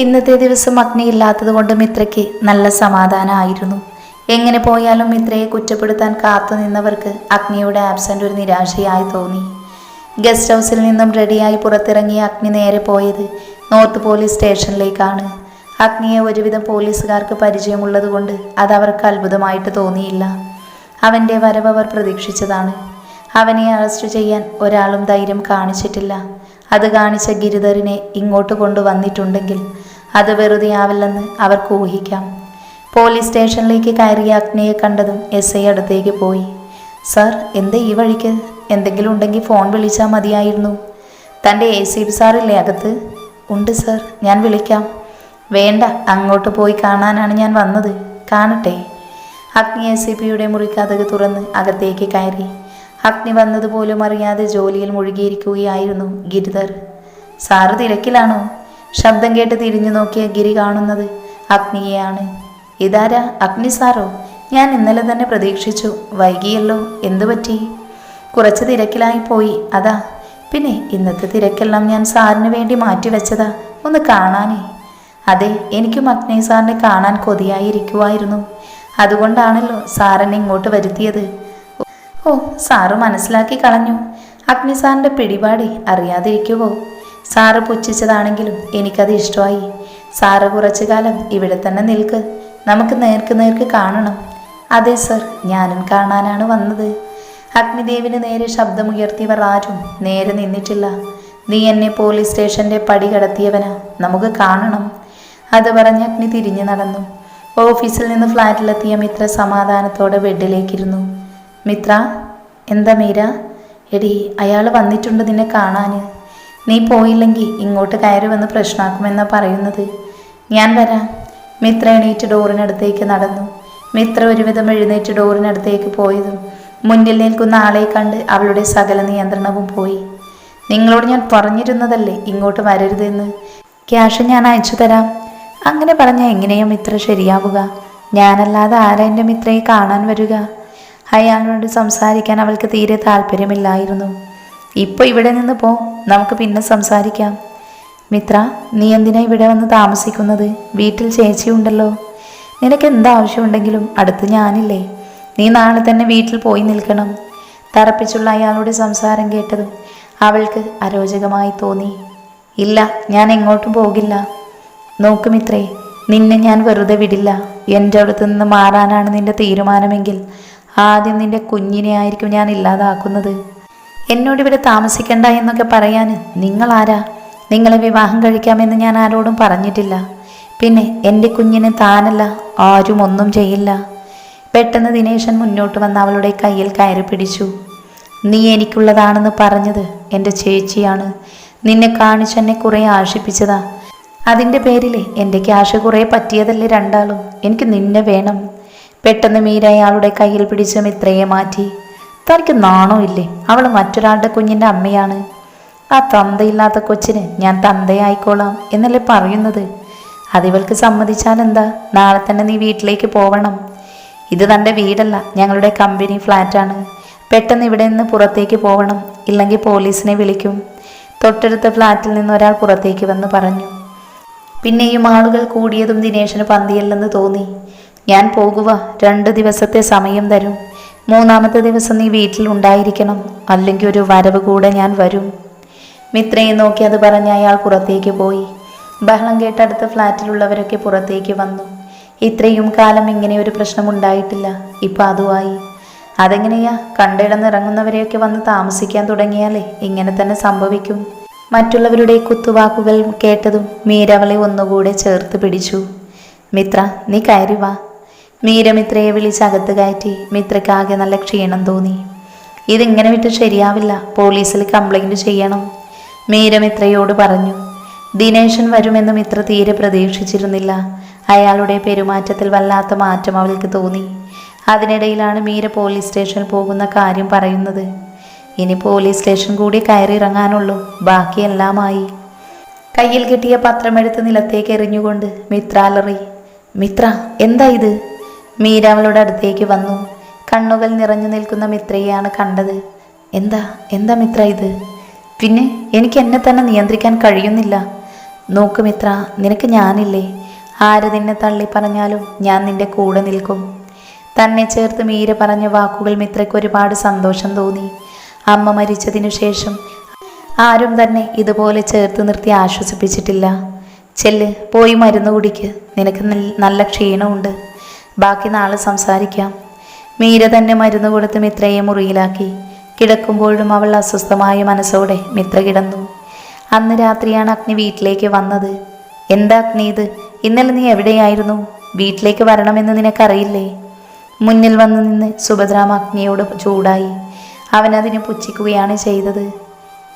ഇന്നത്തെ ദിവസം അഗ്നിയില്ലാത്തത് കൊണ്ട് മിത്രയ്ക്ക് നല്ല സമാധാനമായിരുന്നു. എങ്ങനെ പോയാലും മിത്രയെ കുറ്റപ്പെടുത്താൻ കാത്തു നിന്നവർക്ക് അഗ്നിയുടെ ആബ്സെന്റ് ഒരു നിരാശയായി തോന്നി. ഗസ്റ്റ് ഹൗസിൽ നിന്നും റെഡിയായി പുറത്തിറങ്ങിയ അഗ്നി നേരെ പോയത് നോർത്ത് പോലീസ് സ്റ്റേഷനിലേക്കാണ്. അഗ്നിയെ ഒരുവിധം പോലീസുകാർക്ക് പരിചയമുള്ളത് കൊണ്ട് അത് അവർക്ക് അത്ഭുതമായിട്ട് തോന്നിയില്ല. അവൻ്റെ വരവ് അവർ പ്രതീക്ഷിച്ചതാണ്. അവനെ അറസ്റ്റ് ചെയ്യാൻ ഒരാളും ധൈര്യം കാണിച്ചിട്ടില്ല. അത് കാണിച്ച ഗിരിധറിനെ ഇങ്ങോട്ട് കൊണ്ടുവന്നിട്ടുണ്ടെങ്കിൽ അത് വെറുതെ ആവില്ലെന്ന് അവർക്ക് ഊഹിക്കാം. പോലീസ് സ്റ്റേഷനിലേക്ക് കയറിയ അഗ്നിയെ കണ്ടതും എസ് ഐ അടുത്തേക്ക് പോയി. സാർ, എന്താ ഈ വഴിക്ക്? എന്തെങ്കിലും ഉണ്ടെങ്കിൽ ഫോൺ വിളിച്ചാൽ മതിയായിരുന്നു. തൻ്റെ ACP സാറില്ലേ അകത്ത്? ഉണ്ട് സാർ, ഞാൻ വിളിക്കാം. വേണ്ട, അങ്ങോട്ട് പോയി കാണാനാണ് ഞാൻ വന്നത്. കാണട്ടെ. അഗ്നി ACPയുടെ മുറിക്കതക് തുറന്ന് അകത്തേക്ക് കയറി. അഗ്നി വന്നതുപോലും അറിയാതെ ജോലിയിൽ മുഴുകിയിരിക്കുകയായിരുന്നു ഗിരിധർ. സാറ് തിരക്കിലാണോ? ശബ്ദം കേട്ട് തിരിഞ്ഞു നോക്കിയ ഗിരി കാണുന്നത് അഗ്നിയെയാണ്. ഇതാരാ, അഗ്നി സാറോ? ഞാൻ ഇന്നലെ തന്നെ പ്രതീക്ഷിച്ചു. വൈകിയല്ലോ, എന്തു പറ്റി? കുറച്ച് തിരക്കിലായി പോയി, അതാ. പിന്നെ ഇന്നത്തെ തിരക്കെല്ലാം ഞാൻ സാറിന് വേണ്ടി മാറ്റിവെച്ചതാ, ഒന്ന് കാണാനേ. അതെ, എനിക്കും അഗ്നി സാറിനെ കാണാൻ കൊതിയായിരിക്കുമായിരുന്നു. അതുകൊണ്ടാണല്ലോ സാറിനെ ഇങ്ങോട്ട് വരുത്തിയത്. ഓ, സാറ് മനസ്സിലാക്കി കളഞ്ഞു. അഗ്നി സാറിൻ്റെ പിടിപാടി അറിയാതിരിക്കുവോ? സാറ് പുച്ഛിച്ചതാണെങ്കിലും എനിക്കത് ഇഷ്ടമായി. സാറ് കുറച്ചു കാലം ഇവിടെ തന്നെ നിൽക്ക്, നമുക്ക് നേർക്ക് കാണണം. അതെ സർ, ഞാനും കാണാനാണ് വന്നത്. അഗ്നിദേവിന് നേരെ ശബ്ദമുയർത്തിയവർ ആരും നേരെ നിന്നിട്ടില്ല. നീ എന്നെ പോലീസ് സ്റ്റേഷൻ്റെ പടി കടത്തിയവനാ, നമുക്ക് കാണണം. അത് പറഞ്ഞ് അഗ്നി തിരിഞ്ഞു നടന്നു. ഓഫീസിൽ നിന്ന് ഫ്ലാറ്റിലെത്തിയ മിത്ര സമാധാനത്തോടെ ബെഡിലേക്കിരുന്നു. മിത്ര, എന്താ മീര? എടി, അയാൾ വന്നിട്ടുണ്ട് നിന്നെ കാണാൻ. നീ പോയില്ലെങ്കിൽ ഇങ്ങോട്ട് കയറി വന്ന് പ്രശ്നമാക്കുമെന്നാണ് പറയുന്നത്. ഞാൻ വരാം. മിത്ര എണീറ്റ് ഡോറിനടുത്തേക്ക് നടന്നു. മിത്ര ഒരുവിധം എഴുന്നേറ്റ് ഡോറിനടുത്തേക്ക് പോയതും മുന്നിൽ നിൽക്കുന്ന ആളെ കണ്ട് അവളുടെ സകല നിയന്ത്രണവും പോയി. നിങ്ങളോട് ഞാൻ പറഞ്ഞിരുന്നതല്ലേ ഇങ്ങോട്ട് വരരുതെന്ന്. ക്യാഷ് ഞാൻ അയച്ചു തരാം. അങ്ങനെ പറഞ്ഞാൽ എങ്ങനെയോ മിത്ര ശരിയാവുക? ഞാനല്ലാതെ ആരാ എൻ്റെ മിത്രയെ കാണാൻ വരിക? അയാളോട് സംസാരിക്കാൻ അവൾക്ക് തീരെ താല്പര്യമില്ലായിരുന്നു. ഇപ്പോൾ ഇവിടെ നിന്ന് പോ, നമുക്ക് പിന്നെ സംസാരിക്കാം. മിത്ര, നീ എന്തിനാ ഇവിടെ വന്ന് താമസിക്കുന്നത്? വീട്ടിൽ ചേച്ചിയുണ്ടല്ലോ. നിനക്ക് എന്താവശ്യമുണ്ടെങ്കിലും അടുത്ത് ഞാനില്ലേ. നീ നാളെ തന്നെ വീട്ടിൽ പോയി നിൽക്കണം. തറപ്പിച്ചുള്ള അയാളുടെ സംസാരം കേട്ടതും അവൾക്ക് അരോചകമായി തോന്നി. ഇല്ല, ഞാൻ എങ്ങോട്ടും പോകില്ല. നോക്ക് മിത്രേ, നിന്നെ ഞാൻ വെറുതെ വിടില്ല. എൻ്റെ അടുത്ത് നിന്ന് മാറാനാണ് നിന്റെ തീരുമാനമെങ്കിൽ ആദ്യം നിന്റെ കുഞ്ഞിനെ ആയിരിക്കും ഞാൻ ഇല്ലാതാക്കുന്നത്. എന്നോടിവിടെ താമസിക്കണ്ട എന്നൊക്കെ പറയാൻ നിങ്ങളാരാ? നിങ്ങളെ വിവാഹം കഴിക്കാമെന്ന് ഞാൻ ആരോടും പറഞ്ഞിട്ടില്ല. പിന്നെ എൻ്റെ കുഞ്ഞിനെ താനല്ല ആരും ഒന്നും ചെയ്യില്ല. പെട്ടെന്ന് ദിനേശൻ മുന്നോട്ട് വന്ന് അവളുടെ കയ്യിൽ കയറി പിടിച്ചു. നീ എനിക്കുള്ളതാണെന്ന് പറഞ്ഞത് എൻ്റെ ചേച്ചിയാണ്. നിന്നെ കാണിച്ചെന്നെ കുറേ ആശിപ്പിച്ചതാ. അതിൻ്റെ പേരിൽ എൻ്റെ ക്യാഷ് കുറേ പറ്റിയതല്ലേ രണ്ടാളും. എനിക്ക് നിന്നെ വേണം. പെട്ടെന്ന് മീര അയാളുടെ കയ്യിൽ പിടിച്ച മിത്രയെ മാറ്റി. തനിക്ക് നാണോ ഇല്ലേ? അവൾ മറ്റൊരാളുടെ കുഞ്ഞിൻ്റെ അമ്മയാണ്. ആ തന്തയില്ലാത്ത കൊച്ചിന് ഞാൻ തന്തയായിക്കോളാം എന്നല്ലേ പറയുന്നത്? അതിവൾക്ക് സമ്മതിച്ചാൽ എന്താ? നാളെ തന്നെ നീ വീട്ടിലേക്ക് പോവണം. ഇത് തൻ്റെ വീടല്ല, ഞങ്ങളുടെ കമ്പനി ഫ്ലാറ്റാണ്. പെട്ടെന്ന് ഇവിടെ നിന്ന് പുറത്തേക്ക് പോവണം, ഇല്ലെങ്കിൽ പോലീസിനെ വിളിക്കും. തൊട്ടടുത്ത ഫ്ലാറ്റിൽ നിന്ന് ഒരാൾ പുറത്തേക്ക് വന്ന് പറഞ്ഞു. പിന്നെയും ആളുകൾ കൂടിയതും ദിനേശന് പന്തിയല്ലെന്ന് തോന്നി. ഞാൻ പോകുക, 2 ദിവസത്തെ സമയം തരും. 3-ാമത്തെ ദിവസം നീ വീട്ടിൽ ഉണ്ടായിരിക്കണം, അല്ലെങ്കിൽ ഒരു വരവ് കൂടെ ഞാൻ വരും. മിത്രയെ നോക്കി അത് പറഞ്ഞ അയാൾ പുറത്തേക്ക് പോയി. ബഹളം കേട്ട് അടുത്ത ഫ്ലാറ്റിലുള്ളവരൊക്കെ പുറത്തേക്ക് വന്നു. ഇത്രയും കാലം ഇങ്ങനെ ഒരു പ്രശ്നം ഉണ്ടായിട്ടില്ല, ഇപ്പം അതുമായി. അതെങ്ങനെയാ? കണ്ടിടന്നിറങ്ങുന്നവരെയൊക്കെ വന്ന് താമസിക്കാൻ തുടങ്ങിയാലേ ഇങ്ങനെ തന്നെ സംഭവിക്കും. മറ്റുള്ളവരുടെ കുത്തുവാക്കുകൾ കേട്ടതും മീര അവളെ ഒന്നുകൂടെ ചേർത്ത് പിടിച്ചു. മിത്ര, നീ കയറി വാ. മീര മിത്രയെ വിളിച്ചകത്ത് കയറ്റി. മിത്രയ്ക്കാകെ നല്ല ക്ഷീണം തോന്നി. ഇതിങ്ങനെ വിട്ട് ശരിയാവില്ല, പോലീസിൽ കംപ്ലൈൻറ്റ് ചെയ്യണം, മീര മിത്രയോട് പറഞ്ഞു. ദിനേശൻ വരുമെന്ന് മിത്ര തീരെ പ്രതീക്ഷിച്ചിരുന്നില്ല. അയാളുടെ പെരുമാറ്റത്തിൽ വല്ലാത്ത മാറ്റം അവൾക്ക് തോന്നി. അതിനിടയിലാണ് മീര പോലീസ് സ്റ്റേഷനിൽ പോകുന്ന കാര്യം പറയുന്നത്. ഇനി പോലീസ് സ്റ്റേഷൻ കൂടി കയറി ഇറങ്ങാനുള്ളൂ, ബാക്കിയെല്ലാമായി. കയ്യിൽ കിട്ടിയ പത്രമെടുത്ത് നിലത്തേക്ക് എറിഞ്ഞുകൊണ്ട് മിത്ര അലറി. മിത്ര, എന്താ ഇത്? മീര അവളുടെ അടുത്തേക്ക് വന്നു. കണ്ണുകൾ നിറഞ്ഞു നിൽക്കുന്ന മിത്രയെയാണ് കണ്ടത്. എന്താ മിത്ര ഇത്? പിന്നെ എനിക്ക് എന്നെ തന്നെ നിയന്ത്രിക്കാൻ കഴിയുന്നില്ല. നോക്ക് മിത്ര, നിനക്ക് ഞാനില്ലേ? ആര് നിന്നെ തള്ളി പറഞ്ഞാലും ഞാൻ നിന്റെ കൂടെ നിൽക്കും. തന്നെ ചേർത്ത് മീര പറഞ്ഞ വാക്കുകൾ മിത്രയ്ക്ക് ഒരുപാട് സന്തോഷം തോന്നി. അമ്മ മരിച്ചതിനു ശേഷം ആരും തന്നെ ഇതുപോലെ ചേർത്ത് നിർത്തി ആശ്വസിപ്പിച്ചിട്ടില്ല. ചെല്ല്, പോയി മരുന്ന് കുടിക്ക്. നിനക്ക് നല്ല ക്ഷീണമുണ്ട്. ബാക്കി നാളെ സംസാരിക്കാം. മീര തന്നെ മരുന്ന് കൊടുത്ത് മിത്രയെ മുറിയിലാക്കി. കിടക്കുമ്പോഴും അവൾ അസ്വസ്ഥമായ മനസ്സോടെ മിത്ര കിടന്നു. അന്ന് രാത്രിയാണ് അഗ്നി വീട്ടിലേക്ക് വന്നത്. എന്താ അഗ്നി ഇത്? ഇന്നലെ നീ എവിടെയായിരുന്നു? വീട്ടിലേക്ക് വരണമെന്ന് നിനക്കറിയില്ലേ? മുന്നിൽ വന്നു നിന്ന് സുഭദ്രാമ അഗ്നിയോട് ചൂടായി. അവനതിനെ പുച്ഛിക്കുകയാണ് ചെയ്തത്.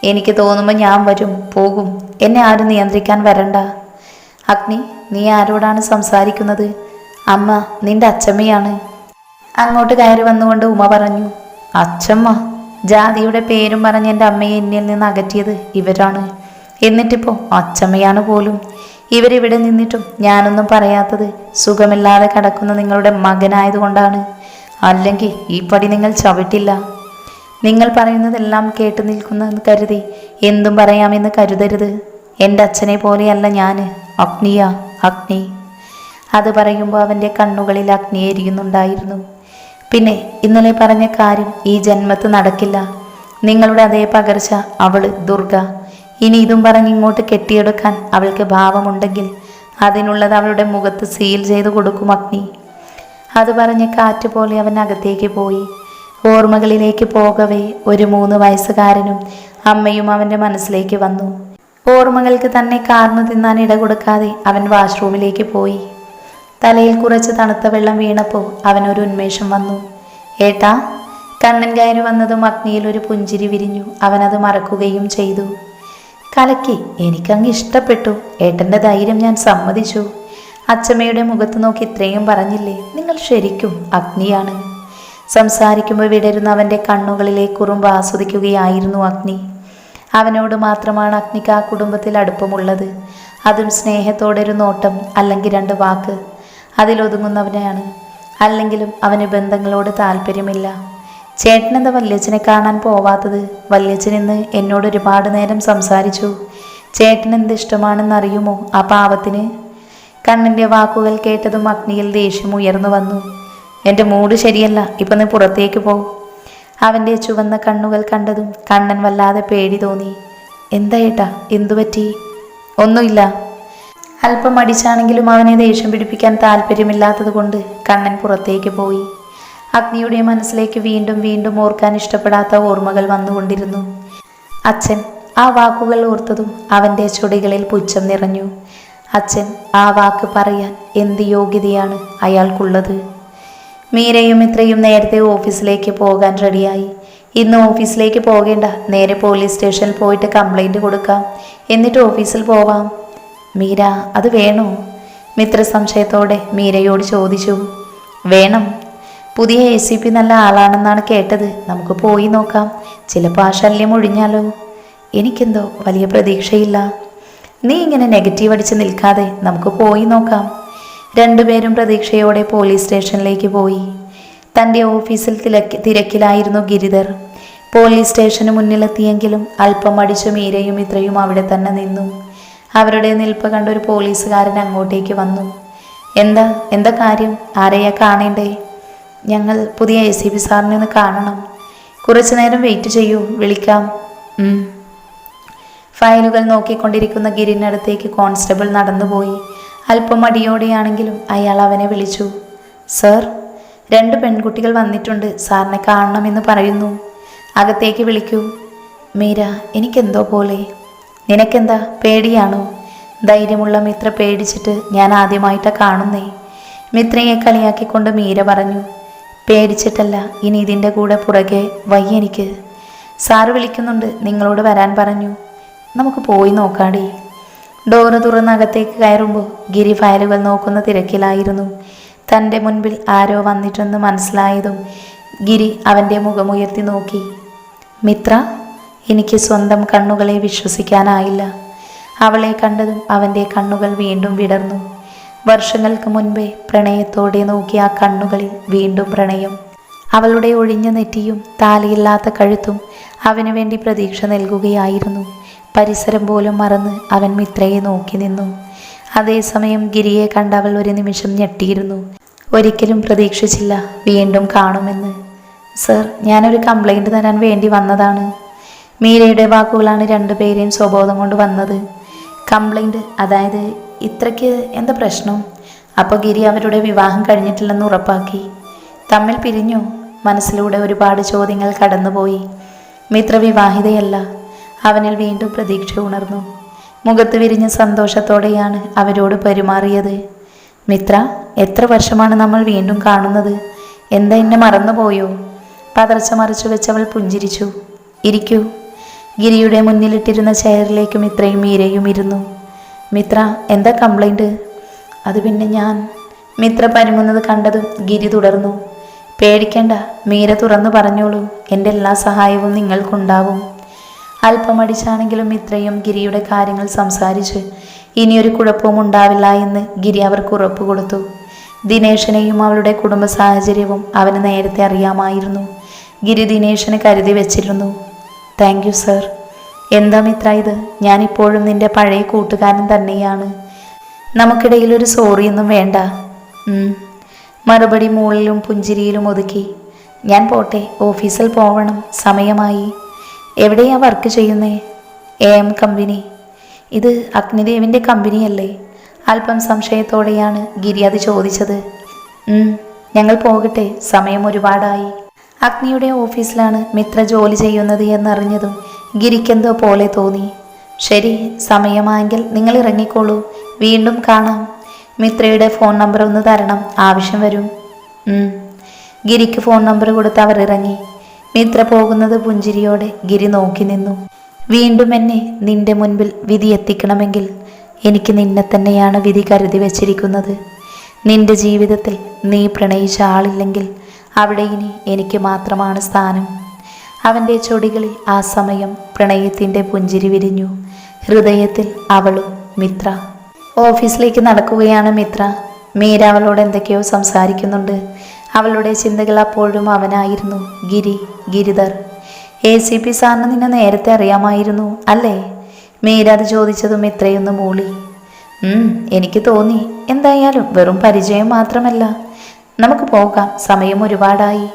എനിക്ക് തോന്നുമ്പോൾ ഞാൻ വരും, പോകും. എന്നെ ആരും നിയന്ത്രിക്കാൻ വരണ്ട. അഗ്നി, നീ ആരോടാണ് സംസാരിക്കുന്നത്? അമ്മ, നിന്റെ അച്ചമ്മയാണ്. അങ്ങോട്ട് കയറി വന്നുകൊണ്ട് ഉമ പറഞ്ഞു. അച്ചമ്മ? ജാതിയുടെ പേരും പറഞ്ഞ് എൻ്റെ അമ്മയെ എന്നിൽ നിന്ന് അകറ്റിയത് ഇവരാണ്. എന്നിട്ടിപ്പോൾ അച്ചമ്മയാണ് പോലും. ഇവരിവിടെ നിന്നിട്ടും ഞാനൊന്നും പറയാത്തത് സുഖമില്ലാതെ കിടക്കുന്ന നിങ്ങളുടെ മകനായതുകൊണ്ടാണ്. അല്ലെങ്കിൽ ഈ പടി നിങ്ങൾ ചവിട്ടില്ല. നിങ്ങൾ പറയുന്നതെല്ലാം കേട്ടു നിൽക്കുന്നെന്ന് കരുതി എന്തും പറയാമെന്ന് കരുതരുത്. എൻ്റെ അച്ഛനെ പോലെയല്ല ഞാൻ. അഗ്നിയാ, അഗ്നി. അത് പറയുമ്പോൾ അവൻ്റെ കണ്ണുകളിൽ അഗ്നി എരിയുന്നുണ്ടായിരുന്നു. പിന്നെ ഇന്നലെ പറഞ്ഞ കാര്യം ഈ ജന്മത്ത് നടക്കില്ല. നിങ്ങളുടെ അതേ പകർച്ച അവള് ദുർഗ. ഇനി ഇതും പറഞ്ഞ് ഇങ്ങോട്ട് കെട്ടിയെടുക്കാൻ അവൾക്ക് ഭാവമുണ്ടെങ്കിൽ അതിനുള്ളത് അവളുടെ മുഖത്ത് സീൽ ചെയ്ത് കൊടുക്കും അഗ്നി. അത് പറഞ്ഞ് കാറ്റ് പോലെ അവൻ അകത്തേക്ക് പോയി. ഓർമ്മകളിലേക്ക് പോകവേ ഒരു 3 വയസ്സുകാരനും അമ്മയും അവൻ്റെ മനസ്സിലേക്ക് വന്നു. ഓർമ്മകൾക്ക് തന്നെ കാർന്നു തിന്നാൻ ഇട കൊടുക്കാതെ അവൻ വാഷ്റൂമിലേക്ക് പോയി. തലയിൽ കുറച്ച് തണുത്ത വെള്ളം വീണപ്പോൾ അവനൊരു ഉന്മേഷം വന്നു. ഏട്ടാ? കണ്ണൻ കയറി വന്നതും അഗ്നിയിൽ ഒരു പുഞ്ചിരി വിരിഞ്ഞു. അവനത് മറക്കുകയും ചെയ്തു. കലക്കി, എനിക്കങ്ങ് ഇഷ്ടപ്പെട്ടു. ഏട്ടൻ്റെ ധൈര്യം ഞാൻ സമ്മതിച്ചു. അച്ചമ്മയുടെ മുഖത്ത് നോക്കി ഇത്രയും പറഞ്ഞില്ലേ? നിങ്ങൾ ശരിക്കും അഗ്നിയാണ്. സംസാരിക്കുമ്പോൾ വിടരുന്ന അവൻ്റെ കണ്ണുകളിലെ കുറുമ്പ് ആസ്വദിക്കുകയായിരുന്നു അഗ്നി. അവനോട് മാത്രമാണ് അഗ്നിക്ക് ആ കുടുംബത്തിൽ അടുപ്പമുള്ളത്. അതും സ്നേഹത്തോടെ ഒരു നോട്ടം, അല്ലെങ്കിൽ 2 വാക്ക്, അതിലൊതുങ്ങുന്നവനെയാണ്. അല്ലെങ്കിലും അവന് ബന്ധങ്ങളോട് താല്പര്യമില്ല. ചേട്ടനെന്താ വല്യച്ഛനെ കാണാൻ പോവാത്തത്? വല്യച്ഛൻ ഇന്ന് എന്നോട് ഒരുപാട് നേരം സംസാരിച്ചു. ചേട്ടൻ എന്ത് ഇഷ്ടമാണെന്നറിയുമോ ആ പാവത്തിന്? കണ്ണൻ്റെ വാക്കുകൾ കേട്ടതും അഗ്നിയിൽ ദേഷ്യം ഉയർന്നു വന്നു. എൻ്റെ മൂഡ് ശരിയല്ല, ഇപ്പം നീ പുറത്തേക്ക് പോ. അവൻ്റെ ചുവന്ന കണ്ണുകൾ കണ്ടതും കണ്ണൻ വല്ലാതെ പേടി തോന്നി. എന്താ ഏട്ടാ, എന്തുപറ്റി? ഒന്നുമില്ല. അല്പം മടിച്ചാണെങ്കിലും അവനെ ദേഷ്യം പിടിപ്പിക്കാൻ താല്പര്യമില്ലാത്തത് കൊണ്ട് കണ്ണൻ പുറത്തേക്ക് പോയി. അഗ്നിയുടെ മനസ്സിലേക്ക് വീണ്ടും വീണ്ടും ഓർക്കാൻ ഇഷ്ടപ്പെടാത്ത ഓർമ്മകൾ വന്നുകൊണ്ടിരുന്നു. അച്ഛൻ, ആ വാക്കുകൾ ഓർത്തതും അവൻ്റെ ചുടികളിൽ പുച്ഛം നിറഞ്ഞു. അച്ഛൻ, ആ വാക്ക് പറയാൻ എന്ത് യോഗ്യതയാണ് അയാൾക്കുള്ളത്? മീരയും ഇത്രയും നേരത്തെ ഓഫീസിലേക്ക് പോകാൻ റെഡിയായി. ഇന്ന് ഓഫീസിലേക്ക് പോകേണ്ട, നേരെ പോലീസ് സ്റ്റേഷനിൽ പോയിട്ട് കംപ്ലൈൻറ്റ് കൊടുക്കാം, എന്നിട്ട് ഓഫീസിൽ പോവാം. മീര, അത് വേണോ? മിത്ര സംശയത്തോടെ മീരയോട് ചോദിച്ചു. വേണം. പുതിയ ACP നല്ല ആളാണെന്നാണ് കേട്ടത്. നമുക്ക് പോയി നോക്കാം. ചിലപ്പോൾ ആ ശല്യം ഒഴിഞ്ഞാലോ? എനിക്കെന്തോ വലിയ പ്രതീക്ഷയില്ല. നീ ഇങ്ങനെ നെഗറ്റീവ് അടിച്ച് നിൽക്കാതെ നമുക്ക് പോയി നോക്കാം. 2 പേരും പ്രതീക്ഷയോടെ പോലീസ് സ്റ്റേഷനിലേക്ക് പോയി. തൻ്റെ ഓഫീസിൽ തിരക്കിലായിരുന്നു ഗിരിധർ. പോലീസ് സ്റ്റേഷന് മുന്നിലെത്തിയെങ്കിലും അല്പം അടിച്ചു മീരയും ഇത്രയും അവിടെ തന്നെ നിന്നു. അവരുടെ നിൽപ്പ് കണ്ട ഒരു പോലീസുകാരൻ അങ്ങോട്ടേക്ക് വന്നു. എന്താ കാര്യം? ആരെയാ കാണേണ്ടേ? ഞങ്ങൾ പുതിയ ACP സാറിനെ ഒന്ന് കാണണം. കുറച്ചു നേരം വെയിറ്റ് ചെയ്യൂ, വിളിക്കാം. ഫയലുകൾ നോക്കിക്കൊണ്ടിരിക്കുന്ന ഗിരിനടുത്തേക്ക് കോൺസ്റ്റബിൾ നടന്നുപോയി. അല്പം മടിയോടെയാണെങ്കിലും അയാൾ അവനെ വിളിച്ചു. സർ, 2 പെൺകുട്ടികൾ വന്നിട്ടുണ്ട്. സാറിനെ കാണണമെന്ന് പറയുന്നു. അകത്തേക്ക് വിളിക്കൂ. മീര, എനിക്കെന്തോ പോലെ. നിനക്കെന്താ, പേടിയാണോ? ധൈര്യമുള്ള മിത്ര പേടിച്ചിട്ട് ഞാൻ ആദ്യമായിട്ടാണ് കാണുന്നേ. മിത്രയെ കളിയാക്കിക്കൊണ്ട് മീര പറഞ്ഞു. പേടിച്ചിട്ടല്ല, ഇനി ഇതിൻ്റെ കൂടെ പുറകെ വയ്യെനിക്ക്. സാറ് വിളിക്കുന്നുണ്ട്, നിങ്ങളോട് വരാൻ പറഞ്ഞു. നമുക്ക് പോയി നോക്കാടി. ഡോറ് തുറന്ന് അകത്തേക്ക് കയറുമ്പോൾ ഗിരി ഫയലുകൾ നോക്കുന്ന തിരക്കിലായിരുന്നു. തൻ്റെ മുൻപിൽ ആരോ വന്നിട്ടെന്ന് മനസ്സിലായതും ഗിരി അവൻ്റെ മുഖമുയർത്തി നോക്കി. മിത്ര? എനിക്ക് സ്വന്തം കണ്ണുകളെ വിശ്വസിക്കാനായില്ല. അവളെ കണ്ടതും അവൻ്റെ കണ്ണുകൾ വീണ്ടും വിടർന്നു. വർഷങ്ങൾക്ക് മുൻപേ പ്രണയത്തോടെ നോക്കിയ ആ കണ്ണുകളിൽ വീണ്ടും പ്രണയം. അവളുടെ ഒഴിഞ്ഞ നെറ്റിയും താലിയില്ലാത്ത കഴുത്തും അവനു വേണ്ടി പ്രതീക്ഷ നൽകുകയായിരുന്നു. പരിസരം പോലും മറന്ന് അവൻ മിത്രയെ നോക്കി നിന്നു. അതേസമയം ഗിരിയെ കണ്ട അവൾ ഒരു നിമിഷം ഞെട്ടിയിരുന്നു. ഒരിക്കലും പ്രതീക്ഷിച്ചില്ല വീണ്ടും കാണുമെന്ന്. സർ, ഞാനൊരു കംപ്ലൈൻറ്റ് തരാൻ വേണ്ടി വന്നതാണ്. മീരയുടെ വാക്കുകളാണ് രണ്ടുപേരെയും സ്വബോധം കൊണ്ട് വന്നത്. കംപ്ലൈൻറ്റ്? അതായത് ഇത്രയ്ക്ക് എന്താ പ്രശ്നം? അപ്പോൾ ഗിരി അവരുടെ വിവാഹം കഴിഞ്ഞിട്ടില്ലെന്ന് ഉറപ്പാക്കി തമ്മിൽ പിരിഞ്ഞു? മനസ്സിലൂടെ ഒരുപാട് ചോദ്യങ്ങൾ കടന്നുപോയി. മിത്ര വിവാഹിതയല്ല. അവനിൽ വീണ്ടും പ്രതീക്ഷ ഉണർന്നു. മുഖത്ത് വിരിഞ്ഞ സന്തോഷത്തോടെയാണ് അവരോട് പെരുമാറിയത്. മിത്ര, എത്ര വർഷമാണ് നമ്മൾ വീണ്ടും കാണുന്നത്? എന്താ എന്നെ മറന്നുപോയോ? പതർച്ച മറിച്ചു വെച്ചവൾ പുഞ്ചിരിച്ചു. ഇരിക്കൂ. ഗിരിയുടെ മുന്നിലിട്ടിരുന്ന ചെയറിലേക്ക് മിത്രയും മീരയും ഇരുന്നു. മിത്ര, എന്താ കംപ്ലൈൻറ്റ്? അത് പിന്നെ മിത്ര പരുങ്ങുന്നത് കണ്ടതും ഗിരി തുടർന്നു. പേടിക്കണ്ട, മീര തുറന്നു പറഞ്ഞോളൂ. എൻ്റെ എല്ലാ സഹായവും നിങ്ങൾക്കുണ്ടാവും. അല്പമടിച്ചാണെങ്കിലും മിത്രയും ഗിരിയുടെ കാര്യങ്ങൾ സംസാരിച്ച് ഇനിയൊരു കുഴപ്പവും ഉണ്ടാവില്ല എന്ന് ഗിരി അവർക്ക് ഉറപ്പ് കൊടുത്തു. ദിനേശനെയും അവളുടെ കുടുംബ സാഹചര്യവും അവന് നേരത്തെ അറിയാമായിരുന്നു. ഗിരി ദിനേശന് കരുതി വെച്ചിരുന്നു. Thank you sir. എന്താ മിത്ര ഇത്? ഞാനിപ്പോഴും നിന്റെ പഴയ കൂട്ടുകാരൻ തന്നെയാണ്. നമുക്കിടയിൽ ഒരു സോറിയൊന്നും വേണ്ട. മറുപടി മൂളിലും പുഞ്ചിരിയിലും ഒതുക്കി. ഞാൻ പോട്ടെ, ഓഫീസിൽ പോവണം, സമയമായി. എവിടെയാ വർക്ക് ചെയ്യുന്നേ? AM company. ഇത് അഗ്നിദേവിൻ്റെ കമ്പനിയല്ലേ? അല്പം സംശയത്തോടെയാണ് ഗിരി അത് ചോദിച്ചത്. ഞങ്ങൾ പോകട്ടെ, സമയം ഒരുപാടായി. അഗ്നിയുടെ ഓഫീസിലാണ് മിത്ര ജോലി ചെയ്യുന്നത് എന്നറിഞ്ഞതും ഗിരിക്കെന്തോ പോലെ തോന്നി. ശരി, സമയമായെങ്കിൽ നിങ്ങൾ ഇറങ്ങിക്കോളൂ, വീണ്ടും കാണാം. മിത്രയുടെ ഫോൺ നമ്പർ ഒന്ന് തരണം, ആവശ്യം വരും. ഗിരിക്ക് ഫോൺ നമ്പർ കൊടുത്ത് അവർ ഇറങ്ങി. മിത്ര പോകുന്നത് പുഞ്ചിരിയോടെ ഗിരി നോക്കി നിന്നു. വീണ്ടും എന്നെ നിന്റെ മുൻപിൽ വിധി എത്തിക്കണമെങ്കിൽ എനിക്ക് നിന്നെ തന്നെയാണ് വിധി കരുതി വച്ചിരിക്കുന്നത്. നിന്റെ ജീവിതത്തിൽ നീ പ്രണയിച്ച ആളില്ലെങ്കിൽ അവിടെ ഇനി എനിക്ക് മാത്രമാണ് സ്ഥാനം. അവൻ്റെ ചൊടികളിൽ ആ സമയം പ്രണയത്തിൻ്റെ പുഞ്ചിരി വിരിഞ്ഞു. ഹൃദയത്തിൽ അവളും മിത്ര. ഓഫീസിലേക്ക് നടക്കുകയാണ് മിത്ര. മീര അവളോട് എന്തൊക്കെയോ സംസാരിക്കുന്നുണ്ട്. അവളുടെ ചിന്തകൾ അപ്പോഴും അവനായിരുന്നു. ഗിരിധർ. ACP സാറിന് നിന്നെ നേരത്തെ അറിയാമായിരുന്നു അല്ലേ? മീര അത് ചോദിച്ചതും മിത്രയൊന്ന് മൂളി. എനിക്ക് തോന്നി. എന്തായാലും വെറും പരിചയം മാത്രമല്ല. നമുക്ക് പോകാം, സമയം ഒരുപാടായി.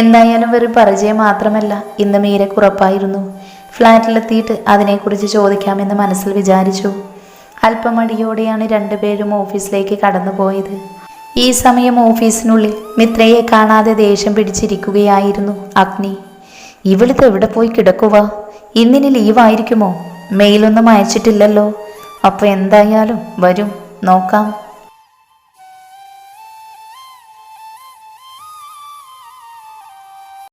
എന്തായാലും വെറും പരിചയം മാത്രമല്ല, ഇന്ന് മീരയ്ക്ക് ഉറപ്പായിരുന്നു. ഫ്ലാറ്റിലെത്തിയിട്ട് അതിനെക്കുറിച്ച് ചോദിക്കാമെന്ന് മനസ്സിൽ വിചാരിച്ചു. അല്പമടിയോടെയാണ് രണ്ടുപേരും ഓഫീസിലേക്ക് കടന്നുപോയത്. ഈ സമയം ഓഫീസിനുള്ളിൽ മിത്രയെ കാണാതെ ദേഷ്യം പിടിച്ചിരിക്കുകയായിരുന്നു അഗ്നി. ഇവിടുത്തെ എവിടെ പോയി കിടക്കുക? ഇന്നിനി ലീവായിരിക്കുമോ? മെയിലൊന്നും അയച്ചിട്ടില്ലല്ലോ. അപ്പോൾ എന്തായാലും വരും, നോക്കാം.